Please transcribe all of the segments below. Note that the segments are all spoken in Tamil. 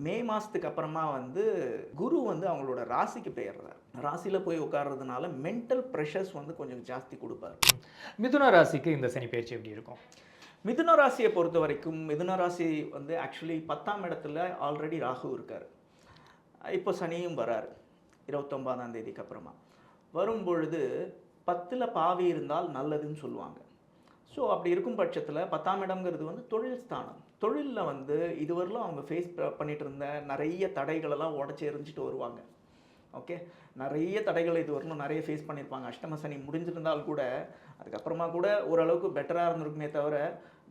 மே மாதத்துக்கு அப்புறமா வந்து குரு வந்து அவங்களோட ராசிக்கு பெயர்றார். ராசியில் போய் உட்கார்றதுனால மென்டல் ப்ரெஷர்ஸ் வந்து கொஞ்சம் ஜாஸ்தி கொடுப்பார். மிதுன ராசிக்கு இந்த சனி பயிற்சி எப்படி இருக்கும்? மிதுன ராசியை பொறுத்த வரைக்கும் மிதுன ராசி வந்து ஆக்சுவலி 10ஆம் இடத்துல ஆல்ரெடி ராகு இருக்கார். இப்போ சனியும் வராரு 29ஆம் தேதிக்கு அப்புறமா. வரும்பொழுது 10ல் பாவி இருந்தால் நல்லதுன்னு சொல்லுவாங்க. ஸோ அப்படி இருக்கும் பட்சத்தில் 10ஆம் இடம்ங்கிறது வந்து தொழில் ஸ்தானம். தொழிலில் வந்து இதுவரையிலும் அவங்க ஃபேஸ் பண்ணிட்டு இருந்த நிறைய தடைகளெல்லாம் உடச்சி எறிஞ்சிட்டு வருவாங்க. ஓகே, நிறைய தடைகள் இதுவரையிலும் நிறைய ஃபேஸ் பண்ணியிருப்பாங்க. அஷ்டம சனி முடிஞ்சிருந்தால் கூட அதுக்கப்புறமா கூட ஓரளவுக்கு பெட்டராக இருந்திருக்குமே தவிர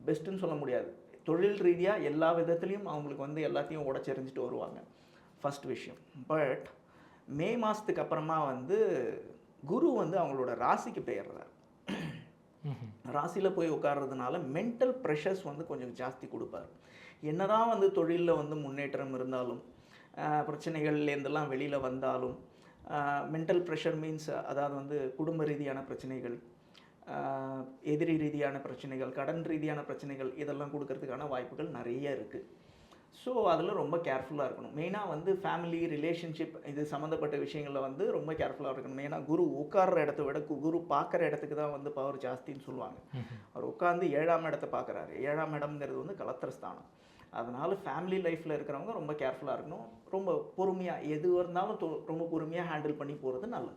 பெஸ்ட்டுன்னு சொல்ல முடியாது. தொழில் ரீதியாக எல்லா விதத்துலேயும் அவங்களுக்கு வந்து எல்லாத்தையும் உடச்சி எறிஞ்சிட்டு வருவாங்க. ஃபஸ்ட் விஷயம். பட் மே மாதத்துக்கு அப்புறமா வந்து குரு வந்து அவங்களோட ராசிக்கு பெயர்றார். ராசியில் போய் உட்கார்றதுனால மென்டல் ப்ரெஷர்ஸ் வந்து கொஞ்சம் ஜாஸ்தி கொடுப்பார். என்னதான் வந்து தொழிலில் வந்து முன்னேற்றம் இருந்தாலும் பிரச்சனைகள்லேருந்தெல்லாம் வெளியில் வந்தாலும் மென்டல் ப்ரெஷர் மீன்ஸ் அதாவது வந்து குடும்ப ரீதியான பிரச்சனைகள், எதிரி ரீதியான பிரச்சனைகள், கடன் ரீதியான பிரச்சனைகள் இதெல்லாம் கொடுக்கறதுக்கான வாய்ப்புகள் நிறைய இருக்குது. ஸோ அதில் ரொம்ப கேர்ஃபுல்லாக இருக்கணும். மெயினாக வந்து ஃபேமிலி ரிலேஷன்ஷிப் இது சம்மந்தப்பட்ட விஷயங்களில் வந்து ரொம்ப கேர்ஃபுல்லாக இருக்கணும். மெயினாக குரு உட்கார்ற இடத்த விட குரு பார்க்குற இடத்துக்கு தான் வந்து பவர் ஜாஸ்தின்னு சொல்லுவாங்க. அவர் உட்காந்து 7ஆம் இடத்தை பார்க்குறாரு. 7ஆம் இடம்ங்கிறது வந்து கலத்திரஸ்தானம். அதனால் ஃபேமிலி லைஃப்பில் இருக்கிறவங்க ரொம்ப கேர்ஃபுல்லாக இருக்கணும். ரொம்ப பொறுமையாக எது இருந்தாலும் ரொம்ப பொறுமையாக ஹேண்டில் பண்ணி போகிறது நல்லது.